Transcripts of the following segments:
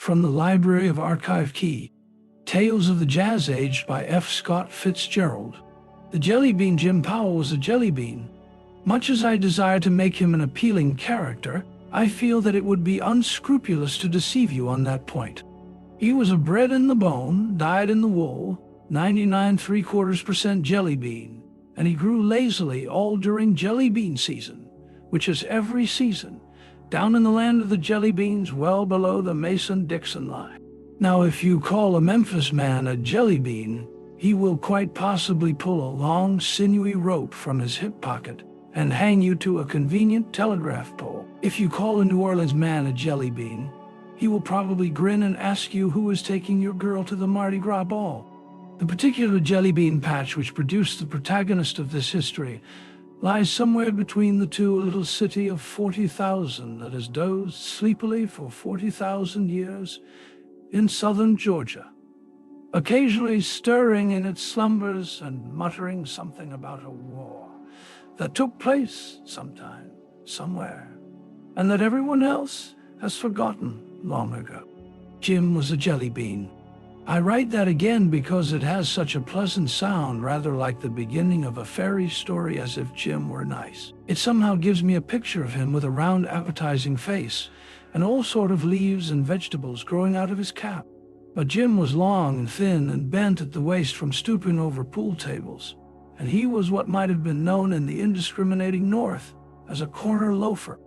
From the Library of Archive Key, Tales of the Jazz Age by F. Scott Fitzgerald. The jelly bean Jim Powell was a jelly bean. Much as I desire to make him an appealing character, I feel that it would be unscrupulous to deceive you on that point. He was a bred in the bone, dyed in the wool, 99.75% jelly bean, and he grew lazily all during jelly bean season, which is every season, down in the land of the jelly beans well below the Mason-Dixon line. Now, if you call a Memphis man a jelly bean, he will quite possibly pull a long, sinewy rope from his hip pocket and hang you to a convenient telegraph pole. If you call a New Orleans man a jelly bean, he will probably grin and ask you who is taking your girl to the Mardi Gras ball. The particular jelly bean patch which produced the protagonist of this history lies somewhere between the two, a little city of 40,000 that has dozed sleepily for 40,000 years in southern Georgia, occasionally stirring in its slumbers and muttering something about a war that took place sometime, somewhere, and that everyone else has forgotten long ago. Jim was a jelly bean. I write that again because it has such a pleasant sound, rather like the beginning of a fairy story, as if Jim were nice. It somehow gives me a picture of him with a round, appetizing face and all sort of leaves and vegetables growing out of his cap. But Jim was long and thin and bent at the waist from stooping over pool tables, and he was what might have been known in the indiscriminating North as a corner loafer.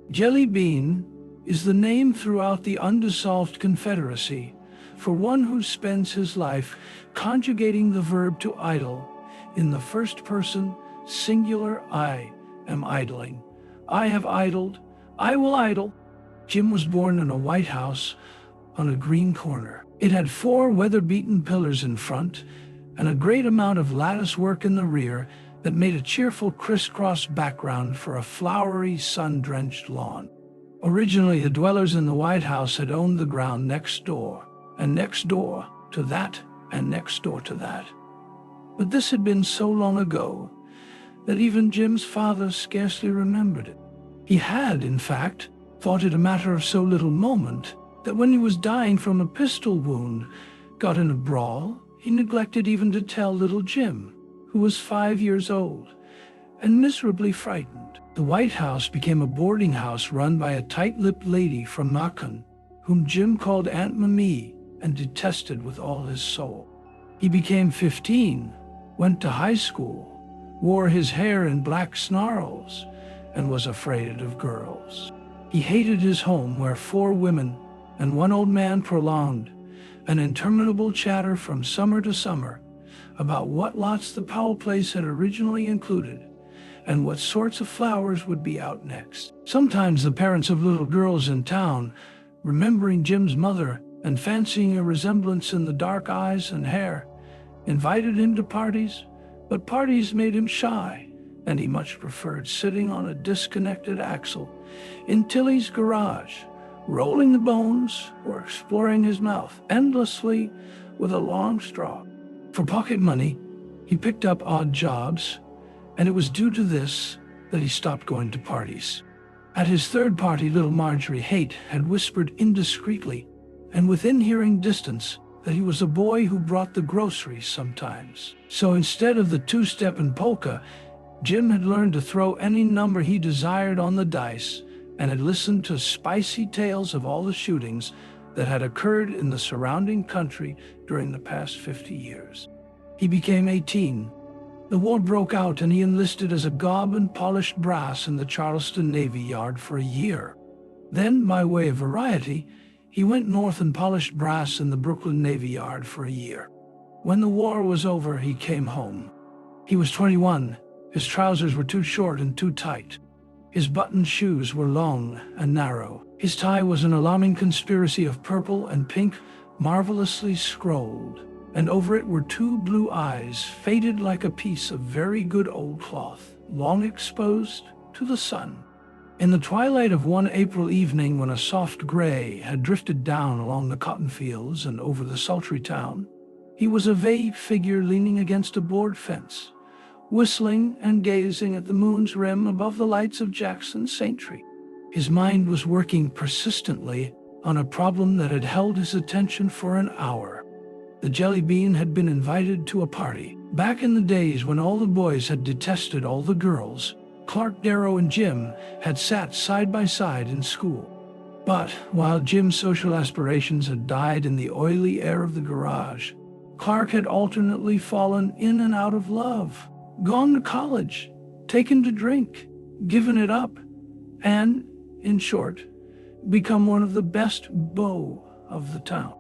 Jelly bean is the name throughout the undissolved Confederacy for one who spends his life conjugating the verb to idle in the first person singular. I am idling. I have idled. I will idle. Jim was born in a white house on a green corner. It had 4 weather-beaten pillars in front and a great amount of lattice work in the rear that made a cheerful crisscross background for a flowery, sun-drenched lawn. Originally, the dwellers in the White House had owned the ground next door, and next door to that, and next door to that. But this had been so long ago that even Jim's father scarcely remembered it. He had, in fact, thought it a matter of so little moment that when he was dying from a pistol wound, got in a brawl, he neglected even to tell little Jim, who was 5 years old and miserably frightened. The White House became a boarding house run by a tight-lipped lady from Macon, whom Jim called Aunt Mamie and detested with all his soul. He became 15, went to high school, wore his hair in black snarls, and was afraid of girls. He hated his home where 4 women and 1 old man prolonged an interminable chatter from summer to summer about what lots the Powell place had originally included and what sorts of flowers would be out next. Sometimes the parents of little girls in town, remembering Jim's mother and fancying a resemblance in the dark eyes and hair, invited him to parties, but parties made him shy, and he much preferred sitting on a disconnected axle in Tilly's garage, rolling the bones or exploring his mouth endlessly with a long straw. For pocket money, he picked up odd jobs, and it was due to this that he stopped going to parties. At his 3rd party, little Marjorie Haight had whispered indiscreetly and within hearing distance that he was a boy who brought the groceries sometimes. So instead of the 2-step and polka, Jim had learned to throw any number he desired on the dice and had listened to spicy tales of all the shootings that had occurred in the surrounding country during the past 50 years. He became 18. The war broke out and he enlisted as a gob and polished brass in the Charleston Navy Yard for a year. Then, by way of variety, he went north and polished brass in the Brooklyn Navy Yard for a year. When the war was over, he came home. He was 21. His trousers were too short and too tight. His buttoned shoes were long and narrow. His tie was an alarming conspiracy of purple and pink, marvelously scrolled, and over it were 2 blue eyes, faded like a piece of very good old cloth, long exposed to the sun. In the twilight of one April evening, when a soft gray had drifted down along the cotton fields and over the sultry town, he was a vague figure leaning against a board fence, whistling and gazing at the moon's rim above the lights of Jackson St. Tree. His mind was working persistently on a problem that had held his attention for an hour. The Jelly Bean had been invited to a party. Back in the days when all the boys had detested all the girls, Clark, Darrow, and Jim had sat side by side in school. But while Jim's social aspirations had died in the oily air of the garage, Clark had alternately fallen in and out of love, gone to college, taken to drink, given it up, and, in short, become one of the best beaux of the town.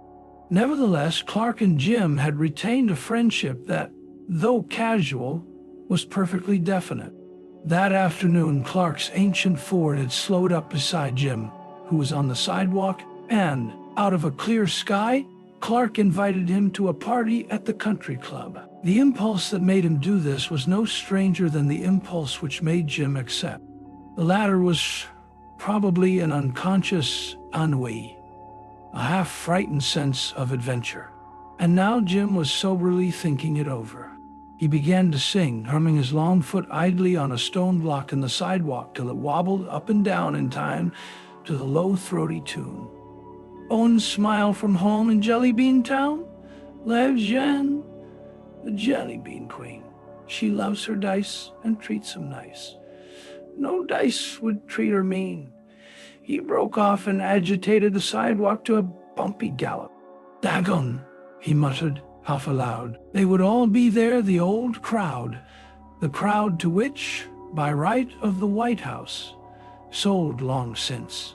Nevertheless, Clark and Jim had retained a friendship that, though casual, was perfectly definite. That afternoon, Clark's ancient Ford had slowed up beside Jim, who was on the sidewalk, and, out of a clear sky, Clark invited him to a party at the country club. The impulse that made him do this was no stranger than the impulse which made Jim accept. The latter was probably an unconscious ennui, a half-frightened sense of adventure. And now Jim was soberly thinking it over. He began to sing, humming his long foot idly on a stone block in the sidewalk till it wobbled up and down in time to the low, throaty tune. "Own smile from home in Jelly Bean Town? Lives Jen, the Jelly Bean Queen. She loves her dice and treats 'em nice. No dice would treat her mean." He broke off and agitated the sidewalk to a bumpy gallop. "Dagon," he muttered, half aloud. They would all be there, the old crowd, the crowd to which, by right of the White House, sold long since.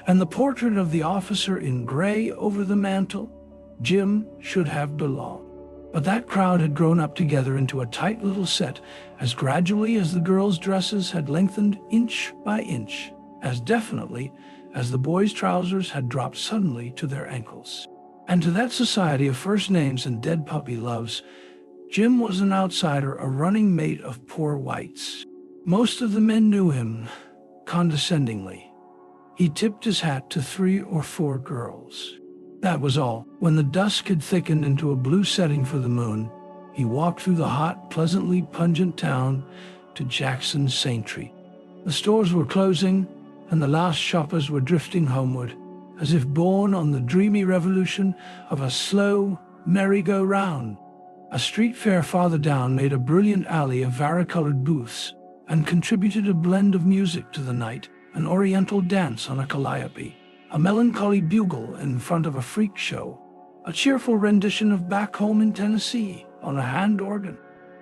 And the portrait of the officer in gray over the mantel, Jim should have belonged. But that crowd had grown up together into a tight little set as gradually as the girls' dresses had lengthened inch by inch, as definitely as the boys' trousers had dropped suddenly to their ankles. And to that society of first names and dead puppy loves, Jim was an outsider, a running mate of poor whites. Most of the men knew him condescendingly. He tipped his hat to 3 or 4 girls. That was all. When the dusk had thickened into a blue setting for the moon, he walked through the hot, pleasantly pungent town to Jackson's Saintry. The stores were closing, and the last shoppers were drifting homeward, as if borne on the dreamy revolution of a slow merry-go-round. A street fair farther down made a brilliant alley of varicolored booths and contributed a blend of music to the night, an oriental dance on a calliope, a melancholy bugle in front of a freak show, a cheerful rendition of Back Home in Tennessee on a hand organ.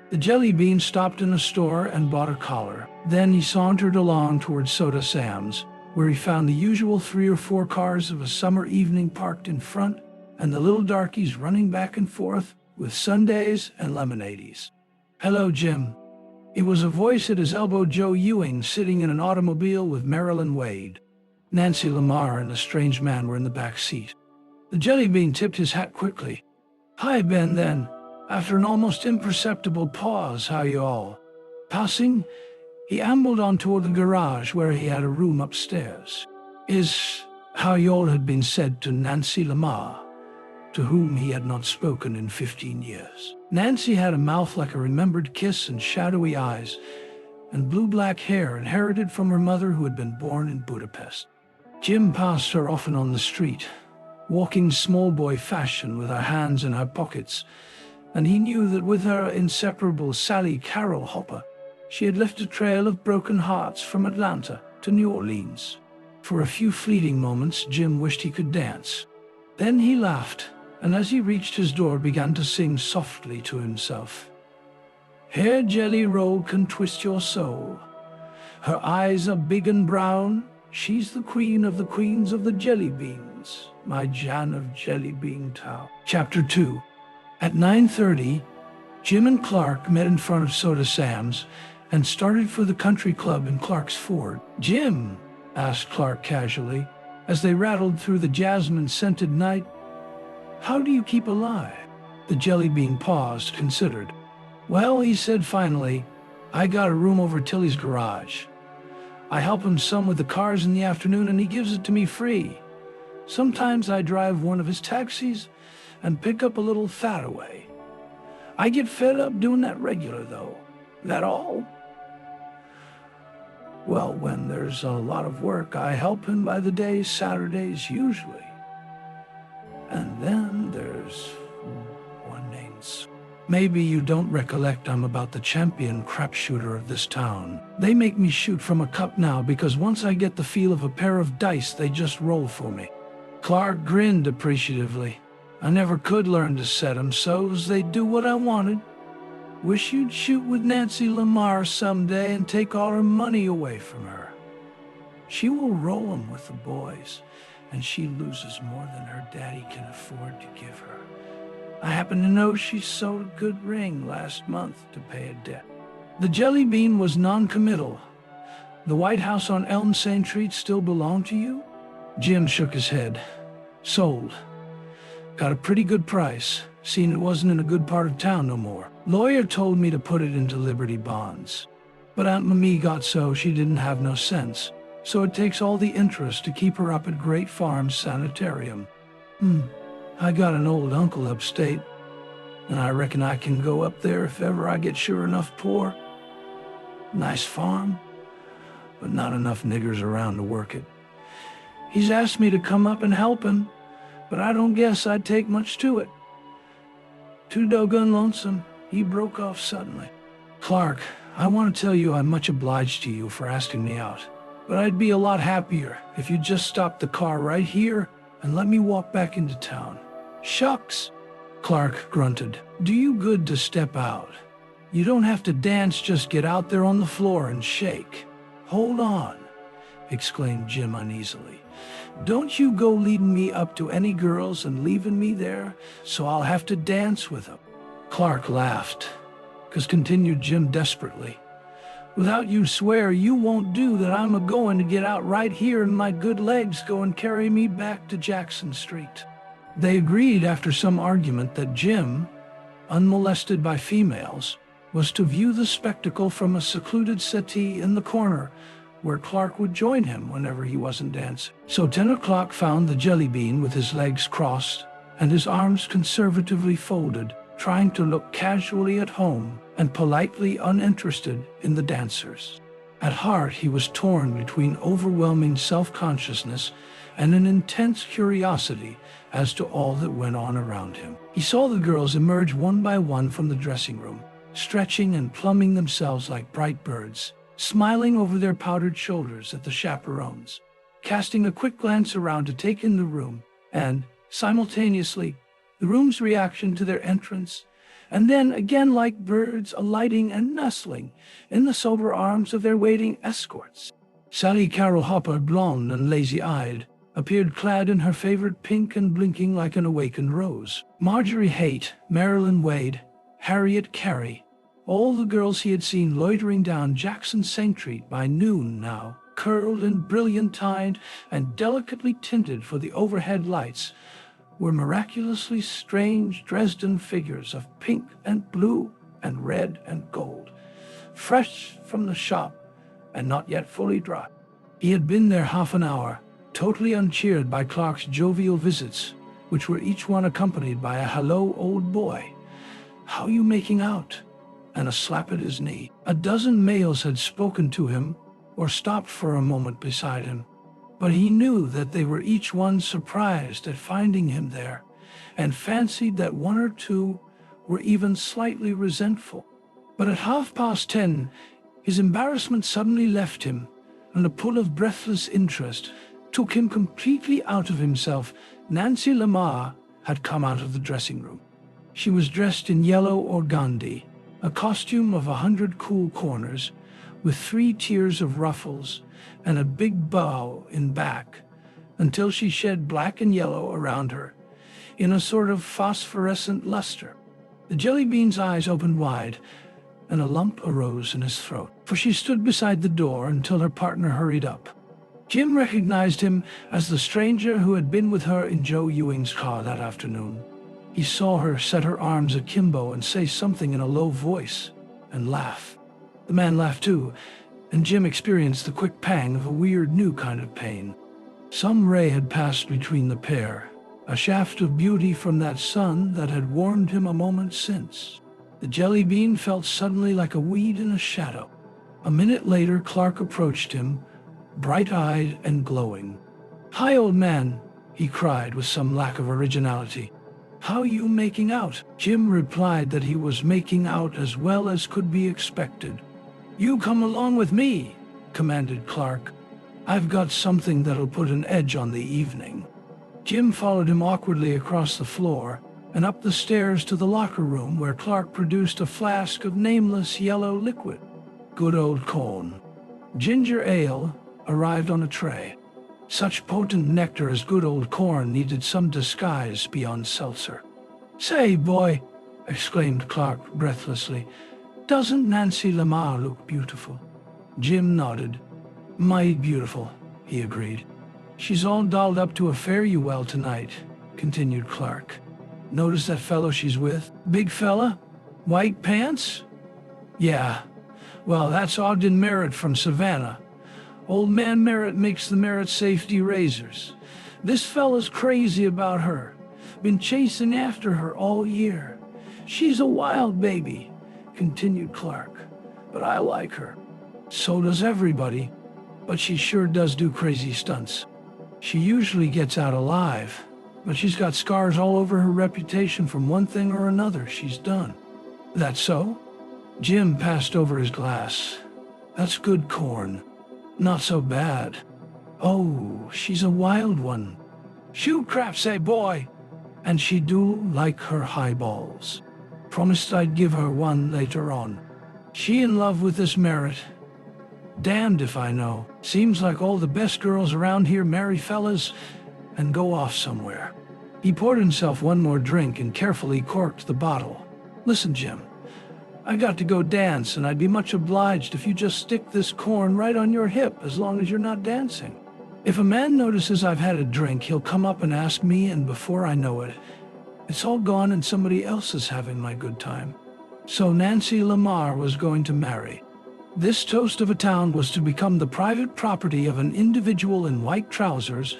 The Jelly Bean stopped in a store and bought a collar. Then he sauntered along towards Soda Sam's, where he found the usual 3 or 4 cars of a summer evening parked in front, and the little darkies running back and forth with sundaes and lemonades. "Hello, Jim." It was a voice at his elbow. Joe Ewing, sitting in an automobile with Marilyn Wade. Nancy Lamar and a strange man were in the back seat. The Jelly Bean tipped his hat quickly. "Hi, Ben," then, after an almost imperceptible pause, "how you all?" Passing, he ambled on toward the garage where he had a room upstairs. Is how y'all had been said to Nancy Lamar, to whom he had not spoken in 15 years. Nancy had a mouth like a remembered kiss and shadowy eyes, and blue-black hair inherited from her mother who had been born in Budapest. Jim passed her often on the street, walking small boy fashion with her hands in her pockets, and he knew that with her inseparable Sally Carol Hopper, she had left a trail of broken hearts from Atlanta to New Orleans. For a few fleeting moments, Jim wished he could dance. Then he laughed, and as he reached his door began to sing softly to himself. "Hair jelly roll can twist your soul. Her eyes are big and brown. She's the queen of the queens of the jelly beans, my Jan of Jelly Bean Town." Chapter 2. At 9:30, Jim and Clark met in front of Soda Sam's and started for the country club in Clark's Ford. "Jim," asked Clark casually, as they rattled through the jasmine-scented night, "how do you keep alive?" The Jelly Bean paused, considered. "Well," he said finally, "I got a room over Tilly's garage. I help him some with the cars in the afternoon, and he gives it to me free. Sometimes I drive one of his taxis and pick up a little fat away. I get fed up doing that regular, though. That all?" Well, when there's a lot of work, I help him by the day, Saturdays usually. And then there's one named... Maybe you don't recollect I'm about the champion crapshooter of this town. They make me shoot from a cup now because once I get the feel of a pair of dice, they just roll for me. Clark grinned appreciatively. I never could learn to set 'em so's they'd do what I wanted. Wish you'd shoot with Nancy Lamar someday and take all her money away from her. She will roll 'em with the boys, and she loses more than her daddy can afford to give her. I happen to know she sold a good ring last month to pay a debt. The Jelly Bean was non-committal. The White House on Elm St. Street still belong to you? Jim shook his head. Sold. Got a pretty good price, seeing it wasn't in a good part of town no more. Lawyer told me to put it into Liberty bonds. But Aunt Mamie got so she didn't have no sense, so it takes all the interest to keep her up at Great Farms Sanitarium. I got an old uncle upstate, and I reckon I can go up there if ever I get sure enough poor. Nice farm, but not enough niggers around to work it. He's asked me to come up and help him, but I don't guess I'd take much to it. Too doggone lonesome. He broke off suddenly. Clark, I want to tell you I'm much obliged to you for asking me out, but I'd be a lot happier if you'd just stop the car right here and let me walk back into town. Shucks, Clark grunted. Do you good to step out. You don't have to dance, just get out there on the floor and shake. Hold on, exclaimed Jim uneasily. Don't you go leading me up to any girls and leaving me there so I'll have to dance with them. Clark laughed, 'cause continued Jim desperately, without you swear you won't do that I'm a-going to get out right here and my good legs go and carry me back to Jackson Street. They agreed after some argument that Jim, unmolested by females, was to view the spectacle from a secluded settee in the corner where Clark would join him whenever he wasn't dancing. So 10 o'clock found the Jelly Bean with his legs crossed and his arms conservatively folded, trying to look casually at home and politely uninterested in the dancers. At heart, he was torn between overwhelming self-consciousness and an intense curiosity as to all that went on around him. He saw the girls emerge one by one from the dressing room, stretching and pluming themselves like bright birds, smiling over their powdered shoulders at the chaperones, casting a quick glance around to take in the room, and, simultaneously, the room's reaction to their entrance, and then again like birds alighting and nestling in the sober arms of their waiting escorts. Sally Carol Hopper, blonde and lazy-eyed, appeared clad in her favorite pink and blinking like an awakened rose. Marjorie Haight, Marilyn Wade, Harriet Carey, all the girls he had seen loitering down Jackson St. Street by noon now, curled and brilliant-tined and delicately tinted for the overhead lights, were miraculously strange Dresden figures of pink and blue and red and gold, fresh from the shop and not yet fully dry. He had been there half an hour, totally uncheered by Clark's jovial visits, which were each one accompanied by a "Hello, old boy. How you making out?" and a slap at his knee. A dozen males had spoken to him or stopped for a moment beside him, but he knew that they were each one surprised at finding him there and fancied that one or two were even slightly resentful. But at 10:30, his embarrassment suddenly left him, and a pull of breathless interest took him completely out of himself. Nancy Lamar had come out of the dressing room. She was dressed in yellow organdie, a costume of 100 cool corners, with 3 tiers of ruffles and a big bow in back, until she shed black and yellow around her, in a sort of phosphorescent luster. The Jelly Bean's eyes opened wide, and a lump arose in his throat, for she stood beside the door until her partner hurried up. Jim recognized him as the stranger who had been with her in Joe Ewing's car that afternoon. He saw her set her arms akimbo and say something in a low voice, and laugh. The man laughed too, and Jim experienced the quick pang of a weird new kind of pain. Some ray had passed between the pair, a shaft of beauty from that sun that had warmed him a moment since. The Jelly Bean felt suddenly like a weed in a shadow. A minute later, Clark approached him, bright-eyed and glowing. "Hi, old man," he cried with some lack of originality. "How you making out?" Jim replied that he was making out as well as could be expected. "You come along with me," commanded Clark. "I've got something that'll put an edge on the evening." Jim followed him awkwardly across the floor and up the stairs to the locker room, where Clark produced a flask of nameless yellow liquid. Good old corn. Ginger ale arrived on a tray. Such potent nectar as good old corn needed some disguise beyond seltzer. "Say, boy," exclaimed Clark breathlessly, "doesn't Nancy Lamar look beautiful?" Jim nodded. "Mighty beautiful," he agreed. "She's all dolled up to a fare-you-well tonight," continued Clark. "Notice that fellow she's with? Big fella? White pants?" "Yeah. Well, that's Ogden Merritt from Savannah. Old man Merritt makes the Merritt safety razors. This fella's crazy about her. Been chasing after her all year. She's a wild baby," continued Clark, "but I like her. So does everybody, but she sure does do crazy stunts. She usually gets out alive, but she's got scars all over her reputation from one thing or another she's done." "That so?" Jim passed over his glass. "That's good corn. Not so bad. Oh, she's a wild one. Shoot crap, say, boy. And she do like her highballs. Promised I'd give her one later on. She in love with this Merritt. Damned if I know. Seems like all the best girls around here marry fellas and go off somewhere." He poured himself one more drink and carefully corked the bottle. "Listen, Jim. I got to go dance, and I'd be much obliged if you just stick this corn right on your hip as long as you're not dancing. If a man notices I've had a drink, he'll come up and ask me, and before I know it, it's all gone and somebody else is having my good time." So Nancy Lamar was going to marry. This toast of a town was to become the private property of an individual in white trousers,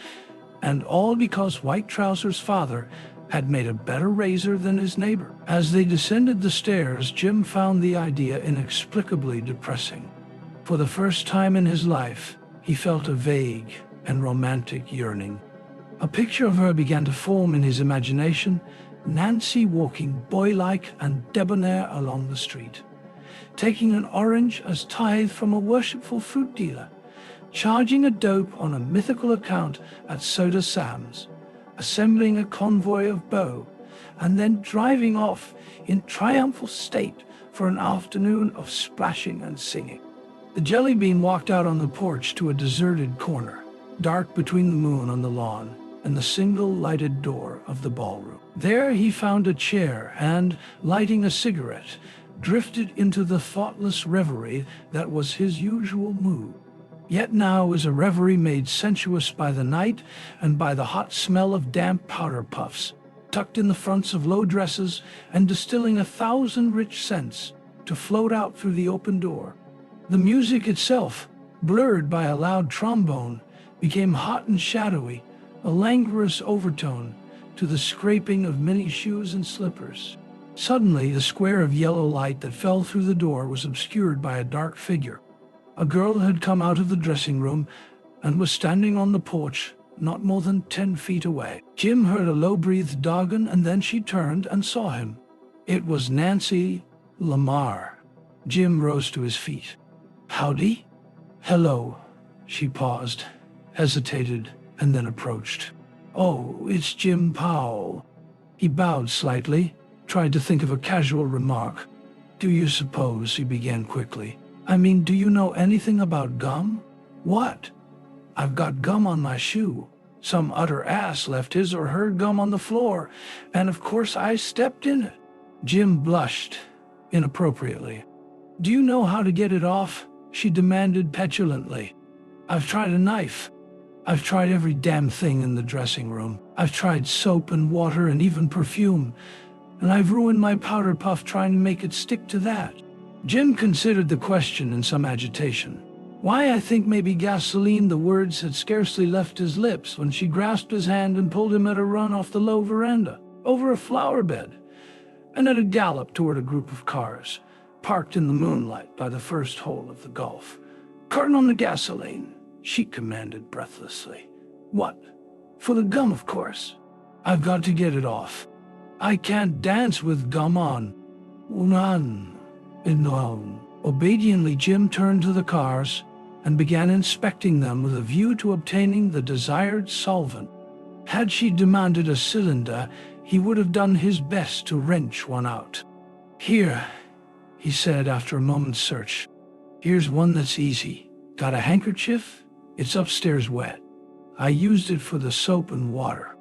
and all because White Trousers' father had made a better razor than his neighbor. As they descended the stairs, Jim found the idea inexplicably depressing. For the first time in his life, he felt a vague and romantic yearning. A picture of her began to form in his imagination, Nancy walking boylike and debonair along the street, taking an orange as tithe from a worshipful fruit dealer, charging a dope on a mythical account at Soda Sam's, assembling a convoy of beaux, and then driving off in triumphal state for an afternoon of splashing and singing. The jelly bean walked out on the porch to a deserted corner, dark between the moon on the lawn and the single lighted door of the ballroom. There he found a chair and, lighting a cigarette, drifted into the thoughtless reverie that was his usual mood. Yet now was a reverie made sensuous by the night and by the hot smell of damp powder puffs, tucked in the fronts of low dresses and distilling 1,000 rich scents to float out through the open door. The music itself, blurred by a loud trombone, became hot and shadowy, a languorous overtone to the scraping of many shoes and slippers. Suddenly, the square of yellow light that fell through the door was obscured by a dark figure. A girl had come out of the dressing room and was standing on the porch, not more than 10 feet away. Jim heard a low-breathed doggon, and then she turned and saw him. It was Nancy Lamar. Jim rose to his feet. "Howdy?" "Hello." She paused, hesitated, and then approached. "Oh, it's Jim Powell." He bowed slightly, tried to think of a casual remark. "Do you suppose," he began quickly, "I mean, do you know anything about gum?" "What?" "I've got gum on my shoe. Some utter ass left his or her gum on the floor, and of course I stepped in it." Jim blushed inappropriately. "Do you know how to get it off?" she demanded petulantly. "I've tried a knife. I've tried every damn thing in the dressing room. I've tried soap and water and even perfume, and I've ruined my powder puff trying to make it stick to that." Jim considered the question in some agitation. "Why, I think maybe gasoline." The words had scarcely left his lips when she grasped his hand and pulled him at a run off the low veranda, over a flower bed, and at a gallop toward a group of cars. parked in the moonlight by the first hole of the golf. "Carton on the gasoline," she commanded breathlessly. "What? For the gum, of course. I've got to get it off. I can't dance with gum on." "None." "No." Obediently, Jim turned to the cars and began inspecting them with a view to obtaining the desired solvent. Had she demanded a cylinder, he would have done his best to wrench one out. "Here," he said after a moment's search. "Here's one that's easy. Got a handkerchief? It's upstairs wet. I used it for the soap and water."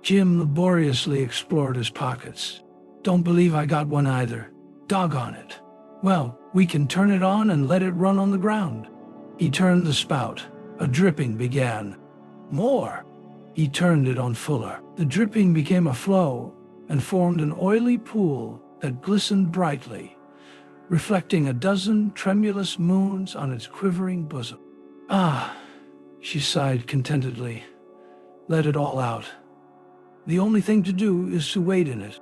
Jim laboriously explored his pockets. "Don't believe I got one either. Doggone it. Well, we can turn it on and let it run on the ground." He turned the spout. A dripping began. More. He turned it on fuller. The dripping became a flow and formed an oily pool that glistened brightly, reflecting a dozen tremulous moons on its quivering bosom. "Ah," she sighed contentedly. "Let it all out. The only thing to do is to wade in it."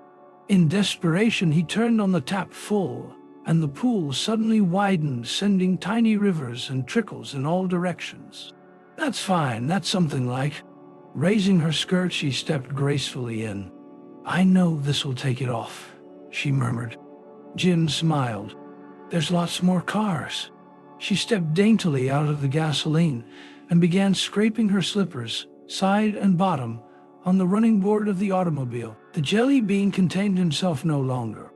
In desperation, he turned on the tap full, and the pool suddenly widened, sending tiny rivers and trickles in all directions. "That's fine, that's something like." Raising her skirt, she stepped gracefully in. "I know this'll take it off," she murmured. Jim smiled. "There's lots more cars." She stepped daintily out of the gasoline and began scraping her slippers, side and bottom, on the running board of the automobile. The jelly bean contained himself no longer.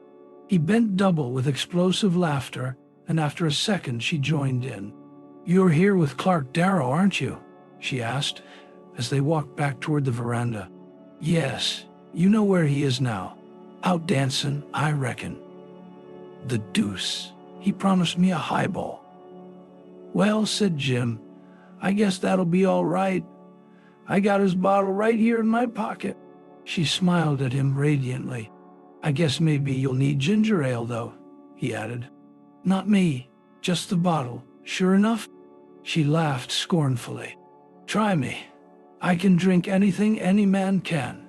He bent double with explosive laughter, and after a second she joined in. "You're here with Clark Darrow, aren't you?" she asked, as they walked back toward the veranda. "Yes, you know where he is now. Out dancing, I reckon." "The deuce, he promised me a highball." "Well," said Jim, "I guess that'll be all right. I got his bottle right here in my pocket." She smiled at him radiantly. "I guess maybe you'll need ginger ale, though," he added. "Not me, just the bottle, sure enough." She laughed scornfully. "Try me. I can drink anything any man can.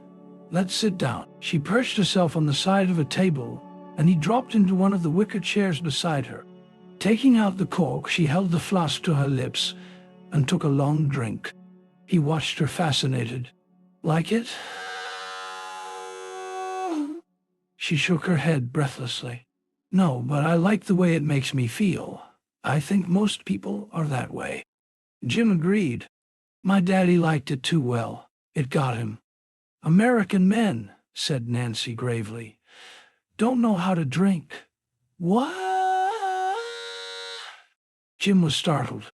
Let's sit down." She perched herself on the side of a table, and he dropped into one of the wicker chairs beside her. Taking out the cork, she held the flask to her lips and took a long drink. He watched her fascinated. "Like it?" She shook her head breathlessly. "No, but I like the way it makes me feel. I think most people are that way." Jim agreed. "My daddy liked it too well. It got him." "American men," said Nancy gravely, "don't know how to drink." "What?" Jim was startled.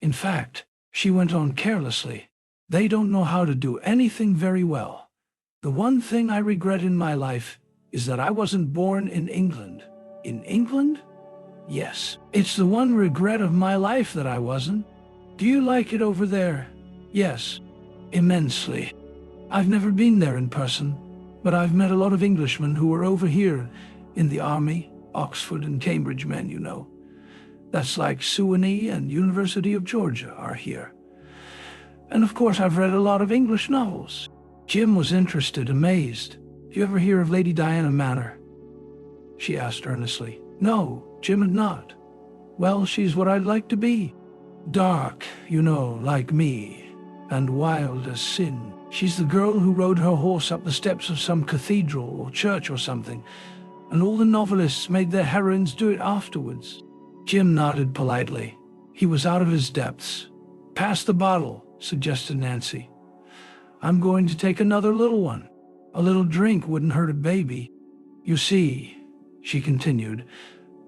"In fact," she went on carelessly, "they don't know how to do anything very well. The one thing I regret in my life is that I wasn't born in England." "In England?" "Yes. It's the one regret of my life that I wasn't." "Do you like it over there?" "Yes, immensely. I've never been there in person, but I've met a lot of Englishmen who were over here in the army, Oxford and Cambridge men, you know. That's like Suwanee and University of Georgia are here. And of course I've read a lot of English novels." Jim was interested, amazed. "Do you ever hear of Lady Diana Manor?" she asked earnestly. No, Jim had not. "Well, she's what I'd like to be. Dark, you know, like me, and wild as sin. She's the girl who rode her horse up the steps of some cathedral or church or something, and all the novelists made their heroines do it afterwards." Jim nodded politely. He was out of his depths. "Pass the bottle," suggested Nancy. "I'm going to take another little one. A little drink wouldn't hurt a baby. You see," she continued,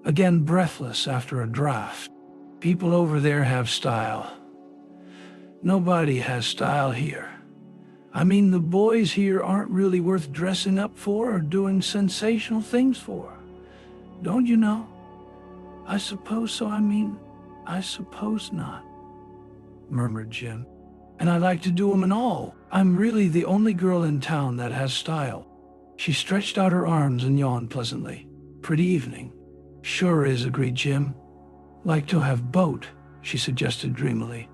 again breathless after a draught, "people over there have style. Nobody has style here. I mean, the boys here aren't really worth dressing up for or doing sensational things for. Don't you know?" "I suppose so. I suppose not," murmured Jim. "And I like to do 'em and all. I'm really the only girl in town that has style." She stretched out her arms and yawned pleasantly. "Pretty evening." "Sure is," agreed Jim. "Like to have boat," she suggested dreamily.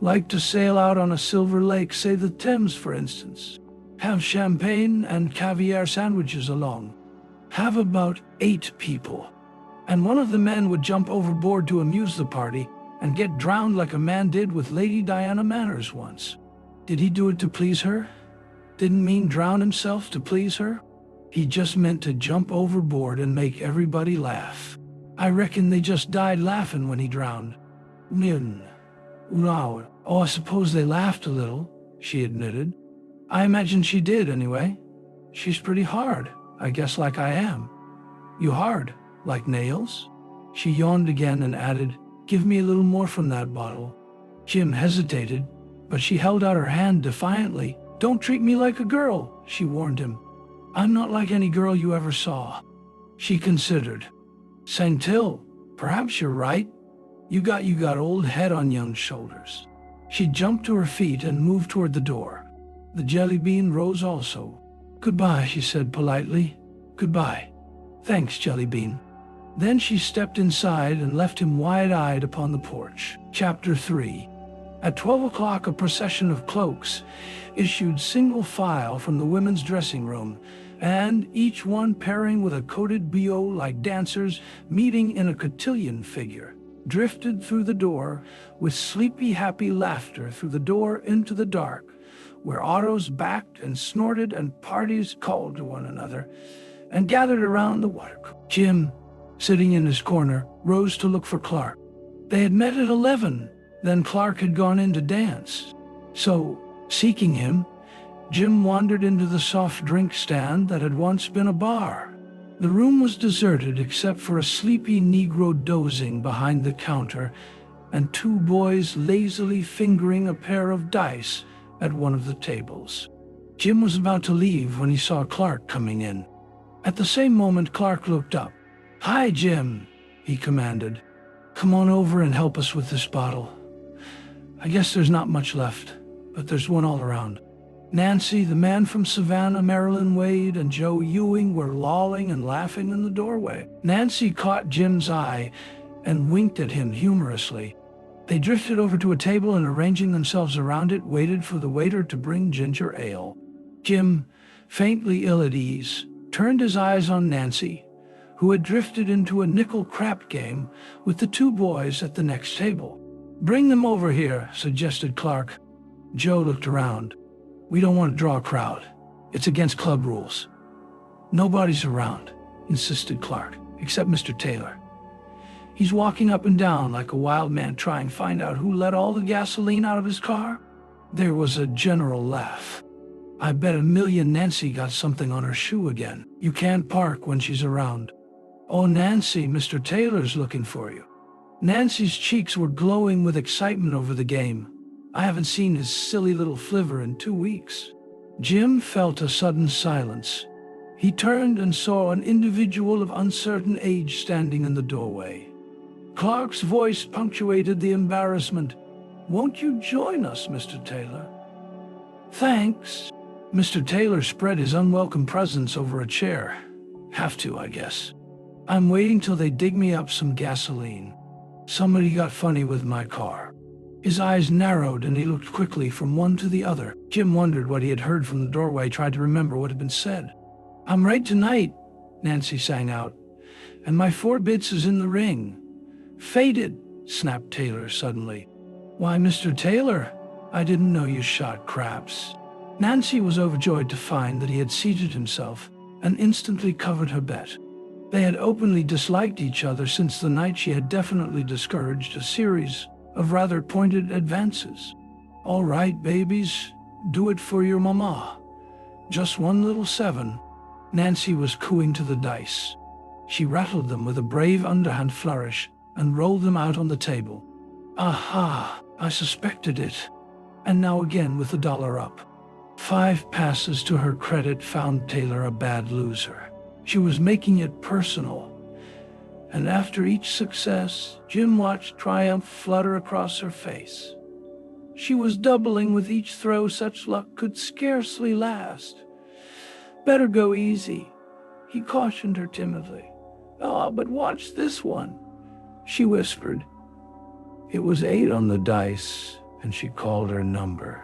"Like to sail out on a silver lake, say the Thames, for instance. Have champagne and caviar sandwiches along. Have about 8 people." And one of the men would jump overboard to amuse the party and get drowned like a man did with Lady Diana Manners once. Did he do it to please her? Didn't mean drown himself to please her? He just meant to jump overboard and make everybody laugh. I reckon they just died laughing when he drowned. Wow. Oh, I suppose they laughed a little, she admitted. I imagine she did anyway. She's pretty hard, I guess, like I am. You hard, like nails? She yawned again and added, "Give me a little more from that bottle." Jim hesitated, but she held out her hand defiantly. "Don't treat me like a girl," she warned him. "I'm not like any girl you ever saw." She considered. "Saint-Till, perhaps you're right. You got old head on young shoulders." She jumped to her feet and moved toward the door. The jelly bean rose also. "Goodbye," she said politely. "Goodbye." "Thanks, Jelly Bean." Then she stepped inside and left him wide-eyed upon the porch. Chapter 3. At 12 o'clock, a procession of cloaks issued single file from the women's dressing room, and each one pairing with a coated BO like dancers meeting in a cotillion figure, drifted through the door with sleepy, happy laughter through the door into the dark, where autos backed and snorted and parties called to one another and gathered around the water. Jim, sitting in his corner, rose to look for Clark. They had met at 11, then Clark had gone in to dance. So, seeking him, Jim wandered into the soft drink stand that had once been a bar. The room was deserted except for a sleepy Negro dozing behind the counter and two boys lazily fingering a pair of dice at one of the tables. Jim was about to leave when he saw Clark coming in. At the same moment, Clark looked up. "Hi, Jim," he commanded. "Come on over and help us with this bottle. I guess there's not much left, but there's one all around." Nancy, the man from Savannah, Marilyn Wade, and Joe Ewing were lolling and laughing in the doorway. Nancy caught Jim's eye and winked at him humorously. They drifted over to a table and, arranging themselves around it, waited for the waiter to bring ginger ale. Jim, faintly ill at ease, turned his eyes on Nancy, who had drifted into a nickel crap game with the two boys at the next table. "Bring them over here," suggested Clark. Joe looked around. "We don't want to draw a crowd. It's against club rules." "Nobody's around," insisted Clark, "except Mr. Taylor. He's walking up and down like a wild man trying to find out who let all the gasoline out of his car." There was a general laugh. "I bet $1,000,000 Nancy got something on her shoe again. You can't park when she's around." "Oh, Nancy, Mr. Taylor's looking for you." Nancy's cheeks were glowing with excitement over the game. "I haven't seen his silly little flivver in 2 weeks." Jim felt a sudden silence. He turned and saw an individual of uncertain age standing in the doorway. Clark's voice punctuated the embarrassment. "Won't you join us, Mr. Taylor?" "Thanks." Mr. Taylor spread his unwelcome presence over a chair. "Have to, I guess. I'm waiting till they dig me up some gasoline. Somebody got funny with my car." His eyes narrowed and he looked quickly from one to the other. Jim wondered what he had heard from the doorway, tried to remember what had been said. "I'm right tonight," Nancy sang out, "and my 4 bits is in the ring." "Faded," snapped Taylor suddenly. "Why, Mr. Taylor, I didn't know you shot craps." Nancy was overjoyed to find that he had seated himself and instantly covered her bet. They had openly disliked each other since the night she had definitely discouraged a series of rather pointed advances. "All right, babies, do it for your mama. Just 1 little 7. Nancy was cooing to the dice. She rattled them with a brave underhand flourish and rolled them out on the table. "Aha, I suspected it." And now again with the dollar up. 5 passes to her credit found Taylor a bad loser. She was making it personal. And after each success, Jim watched triumph flutter across her face. She was doubling with each throw. Such luck could scarcely last. "Better go easy," he cautioned her timidly. "Oh, but watch this one," she whispered. It was 8 on the dice, and she called her number.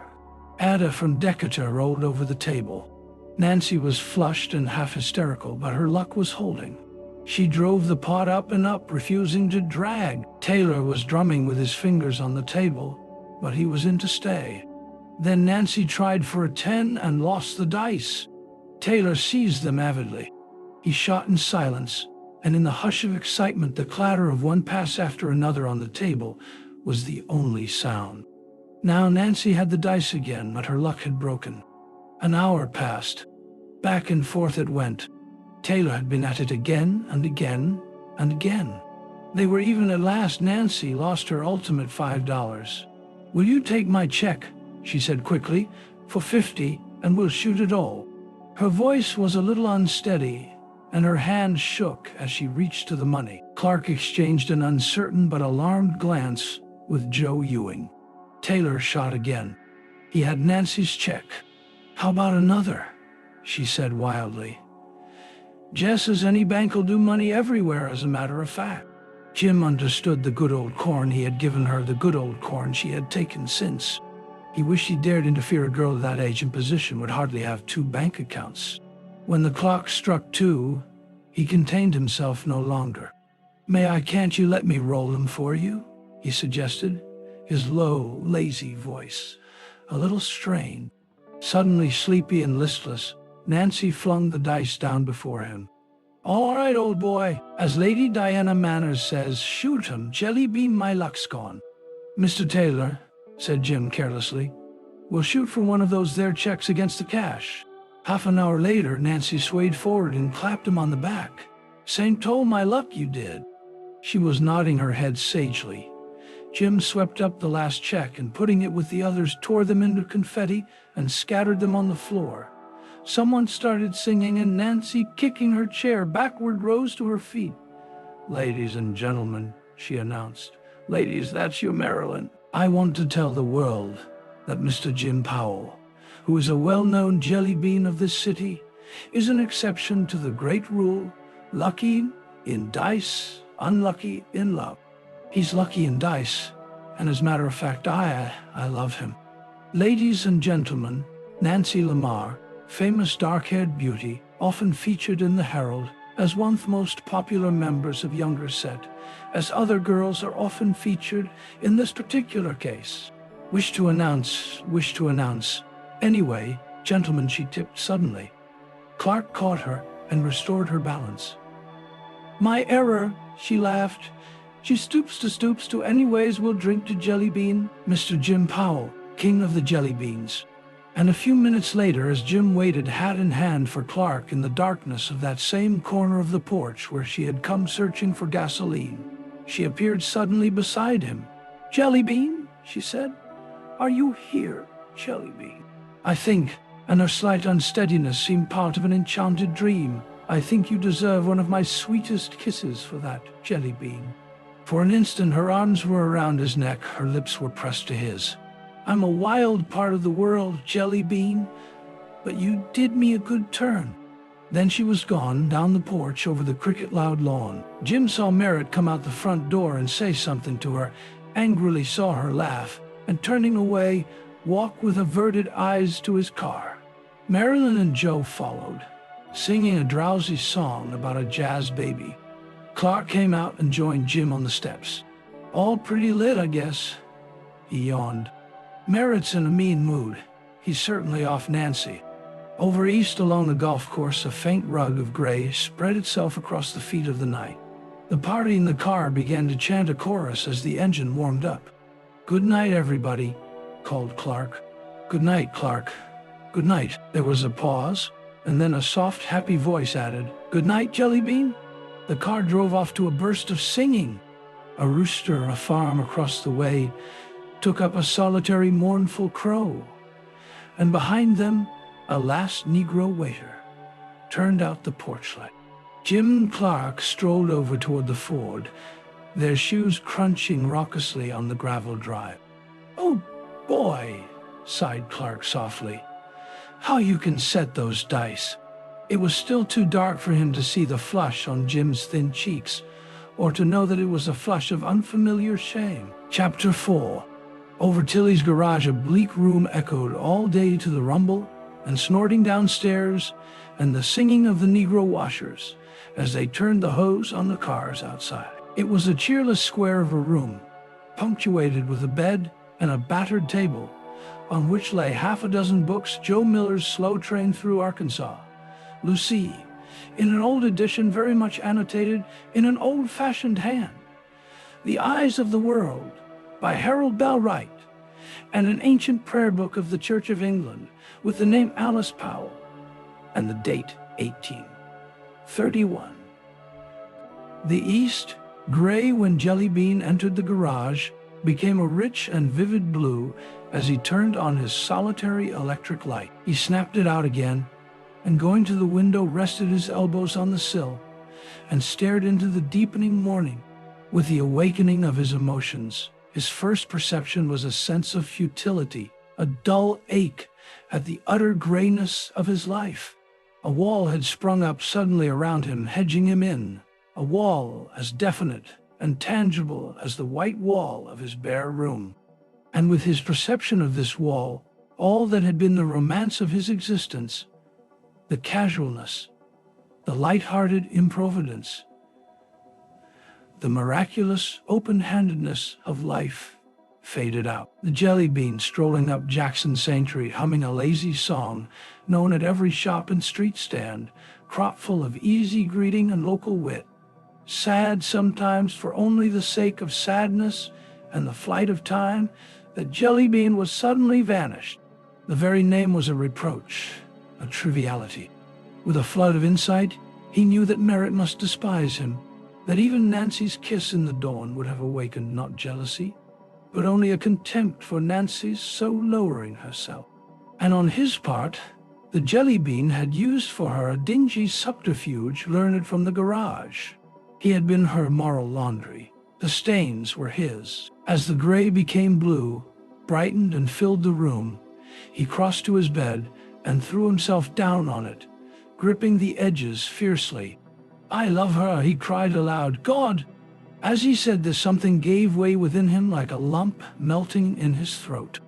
Ada from Decatur rolled over the table. Nancy was flushed and half hysterical, but her luck was holding. She drove the pot up and up, refusing to drag. Taylor was drumming with his fingers on the table, but he was in to stay. Then Nancy tried for a 10 and lost the dice. Taylor seized them avidly. He shot in silence, and in the hush of excitement, the clatter of one pass after another on the table was the only sound. Now Nancy had the dice again, but her luck had broken. An hour passed. Back and forth it went. Taylor had been at it again and again and again. They were even at last. Nancy lost her ultimate $5. "Will you take my check?" she said quickly, "for 50, and we'll shoot it all." Her voice was a little unsteady, and her hand shook as she reached to the money. Clark exchanged an uncertain but alarmed glance with Joe Ewing. Taylor shot again. He had Nancy's check. "How about another?" she said wildly. "Jess as any bank'll do money everywhere, as a matter of fact." Jim understood the good old corn he had given her, the good old corn she had taken since. He wished he dared interfere. A girl of that age and position would hardly have 2 bank accounts. When the clock struck 2, he contained himself no longer. Can't you let me roll them for you?" he suggested, his low, lazy voice a little strained. Suddenly sleepy and listless, Nancy flung the dice down before him. "All right, old boy. As Lady Diana Manners says, shoot 'em, jelly bean, my luck's gone." "Mr. Taylor," said Jim carelessly, "we'll shoot for one of those there checks against the cash." Half an hour later, Nancy swayed forward and clapped him on the back. "St. Toll my luck, you did." She was nodding her head sagely. Jim swept up the last check and, putting it with the others, tore them into confetti and scattered them on the floor. Someone started singing, and Nancy, kicking her chair backward, rose to her feet. "Ladies and gentlemen," she announced. "Ladies, that's you, Marilyn. I want to tell the world that Mr. Jim Powell, who is a well-known jelly bean of this city, is an exception to the great rule, lucky in dice, unlucky in love. He's lucky in dice, and as a matter of fact, I love him. Ladies and gentlemen, Nancy Lamar, famous dark-haired beauty, often featured in the Herald as one of the most popular members of younger set, as other girls are often featured in this particular case. Wish to announce. Anyway, gentlemen," she tipped suddenly. Clark caught her and restored her balance. "My error," she laughed. "She stoops to anyways, we'll drink to Jelly Bean, Mr. Jim Powell, king of the jelly beans." And a few minutes later, as Jim waited hat in hand for Clark in the darkness of that same corner of the porch where she had come searching for gasoline, she appeared suddenly beside him. "Jelly Bean," she said. "Are you here, Jelly Bean?" "I think," and her slight unsteadiness seemed part of an enchanted dream, "I think you deserve one of my sweetest kisses for that, Jelly Bean." For an instant her arms were around his neck, her lips were pressed to his. "I'm a wild part of the world, Jelly Bean, but you did me a good turn." Then she was gone, down the porch over the cricket-loud lawn. Jim saw Merritt come out the front door and say something to her, angrily saw her laugh, and turning away, walk with averted eyes to his car. Marilyn and Joe followed, singing a drowsy song about a jazz baby. Clark came out and joined Jim on the steps. "All pretty lit, I guess," he yawned. "Merritt's in a mean mood. He's certainly off Nancy." Over east along the golf course, a faint rug of gray spread itself across the feet of the night. The party in the car began to chant a chorus as the engine warmed up. "Good night, everybody," called Clark. "Good night, Clark. Good night." There was a pause, and then a soft, happy voice added, "Good night, Jelly Bean." The car drove off to a burst of singing. A rooster, a farm across the way, took up a solitary, mournful crow, and behind them, a last Negro waiter turned out the porch light. Jim and Clark strolled over toward the ford, their shoes crunching raucously on the gravel drive. "Oh, boy," sighed Clark softly. "How you can set those dice." It was still too dark for him to see the flush on Jim's thin cheeks, or to know that it was a flush of unfamiliar shame. Chapter 4. Over Tilly's garage, a bleak room echoed all day to the rumble and snorting downstairs and the singing of the Negro washers as they turned the hose on the cars outside. It was a cheerless square of a room, punctuated with a bed and a battered table, on which lay half a dozen books, Joe Miller's Slow Train Through Arkansas, Lucy, in an old edition very much annotated in an old-fashioned hand, The Eyes of the World, by Harold Bell Wright, and an ancient prayer book of the Church of England with the name Alice Powell and the date 1831. The east, gray when Jelly Bean entered the garage, became a rich and vivid blue as he turned on his solitary electric light. He snapped it out again, and going to the window rested his elbows on the sill and stared into the deepening morning. With the awakening of his emotions, his first perception was a sense of futility, a dull ache at the utter grayness of his life. A wall had sprung up suddenly around him, hedging him in, a wall as definite and tangible as the white wall of his bare room. And with his perception of this wall, all that had been the romance of his existence, the casualness, the light-hearted improvidence, the miraculous open-handedness of life faded out. The Jelly Bean strolling up Jackson Saintry, humming a lazy song known at every shop and street stand, crop full of easy greeting and local wit. Sad sometimes for only the sake of sadness and the flight of time, that Jelly Bean was suddenly vanished. The very name was a reproach, a triviality. With a flood of insight, he knew that Merritt must despise him, that even Nancy's kiss in the dawn would have awakened not jealousy, but only a contempt for Nancy's so lowering herself. And on his part, the Jelly Bean had used for her a dingy subterfuge learned from the garage. He had been her moral laundry. The stains were his. As the gray became blue, brightened and filled the room, he crossed to his bed and threw himself down on it, gripping the edges fiercely. "I love her," he cried aloud. "God!" As he said this, something gave way within him like a lump melting in his throat.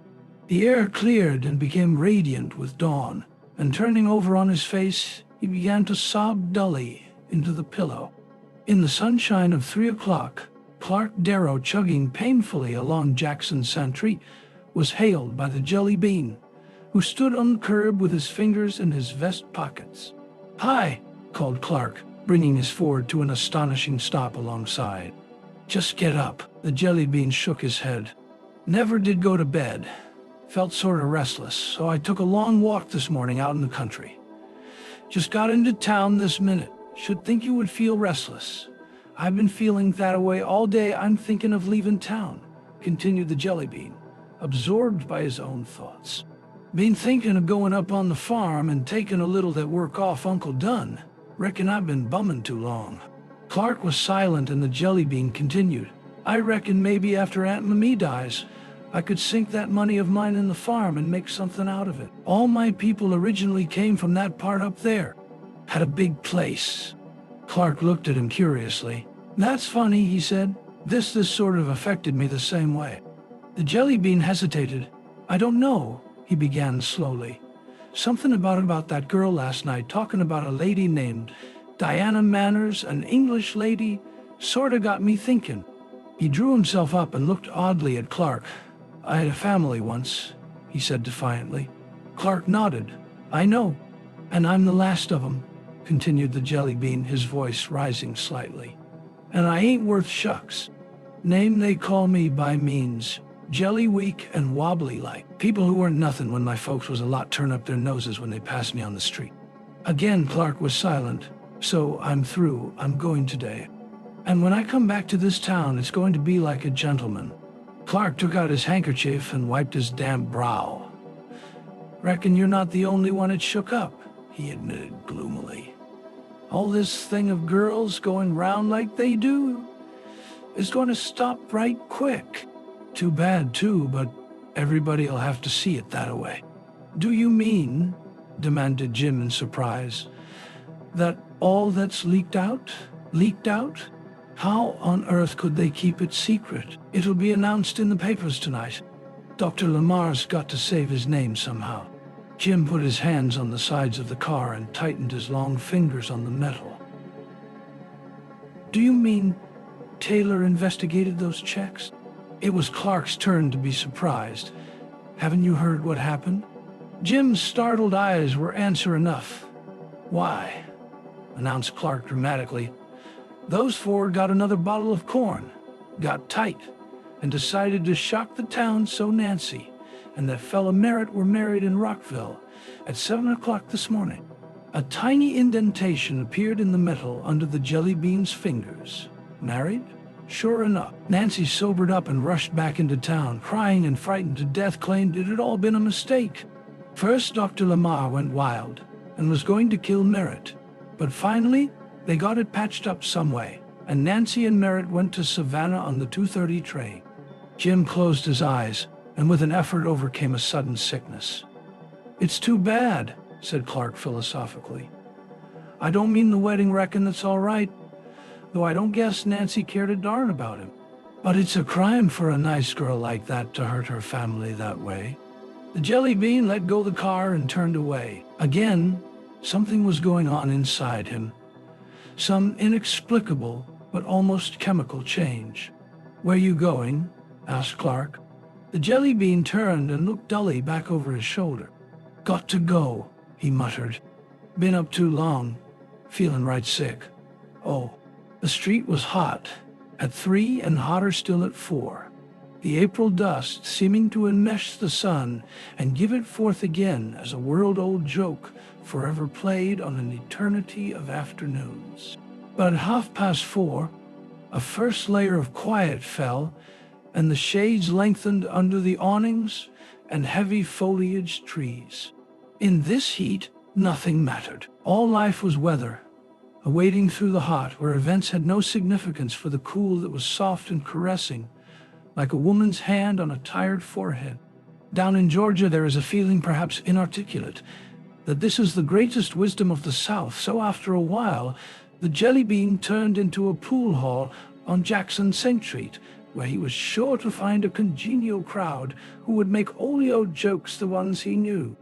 The air cleared and became radiant with dawn, and turning over on his face, he began to sob dully into the pillow. In the sunshine of 3 o'clock, Clark Darrow, chugging painfully along Jackson Saintry, was hailed by the Jelly Bean, who stood on the curb with his fingers in his vest pockets. "Hi," called Clark, bringing his Ford to an astonishing stop alongside. "Just get up." The Jelly Bean shook his head. "Never did go to bed. Felt sort of restless, so I took a long walk this morning out in the country. Just got into town this minute. Should think you would feel restless. I've been feeling that way all day. I'm thinking of leaving town," continued the Jelly Bean, absorbed by his own thoughts. "Been thinking of going up on the farm and taking a little that work off Uncle Dunn. Reckon I've been bumming too long." Clark was silent, and the Jelly Bean continued, "I reckon maybe after Aunt Mamie dies, I could sink that money of mine in the farm and make something out of it. All my people originally came from that part up there. Had a big place." Clark looked at him curiously. "That's funny," he said. This sort of affected me the same way." The Jelly Bean hesitated. "I don't know," he began slowly. "Something about that girl last night, talking about a lady named Diana Manners, an English lady, sorta got me thinking." He drew himself up and looked oddly at Clark. "I had a family once," he said defiantly. Clark nodded. "I know, and I'm the last of 'em," continued the Jelly Bean, his voice rising slightly. "And I ain't worth shucks. Name they call me by means jelly weak and wobbly like. People who weren't nothing when my folks was a lot turn up their noses when they passed me on the street." Again Clark was silent. "So I'm through. I'm going today. And when I come back to this town, it's going to be like a gentleman." Clark took out his handkerchief and wiped his damp brow. "Reckon you're not the only one it shook up," he admitted gloomily. "All this thing of girls going round like they do is going to stop right quick. Too bad, too, but everybody'll have to see it that way." "Do you mean," demanded Jim in surprise, "that all that's leaked out? How on earth could they keep it secret? It'll be announced in the papers tonight. Dr. Lamar's got to save his name somehow." Jim put his hands on the sides of the car and tightened his long fingers on the metal. Do you mean Taylor investigated those checks? It was Clark's turn to be surprised. Haven't you heard what happened? Jim's startled eyes were answer enough. Why? Announced Clark dramatically. Those four got another bottle of corn, got tight, and decided to shock the town so Nancy and that fella Merritt were married in Rockville at 7 o'clock this morning. A tiny indentation appeared in the metal under the jelly bean's fingers. Married? Sure enough. Nancy sobered up and rushed back into town, crying and frightened to death, claimed it had all been a mistake. First, Dr. Lamar went wild and was going to kill Merritt, but finally they got it patched up some way, and Nancy and Merritt went to Savannah on the 2:30 train. Jim closed his eyes and with an effort overcame a sudden sickness. It's too bad, said Clark philosophically. I don't mean the wedding, reckon that's all right, though I don't guess Nancy cared a darn about him. But it's a crime for a nice girl like that to hurt her family that way. The jelly bean let go the car and turned away. Again, something was going on inside him. Some inexplicable but almost chemical change. Where you going? Asked Clark. The jelly bean turned and looked dully back over his shoulder. Got to go, he muttered. Been up too long. Feeling right sick. Oh. The street was hot at 3 and hotter still at 4. The April dust seeming to enmesh the sun and give it forth again as a world-old joke forever played on an eternity of afternoons. But at 4:30, a first layer of quiet fell, and the shades lengthened under the awnings and heavy foliaged trees. In this heat, nothing mattered. All life was weather, a wading through the hot where events had no significance for the cool that was soft and caressing, like a woman's hand on a tired forehead. Down in Georgia there is a feeling, perhaps inarticulate, that this is the greatest wisdom of the South. So after a while, the jelly bean turned into a pool hall on Jackson St. Street, where he was sure to find a congenial crowd who would make olio jokes, the ones he knew.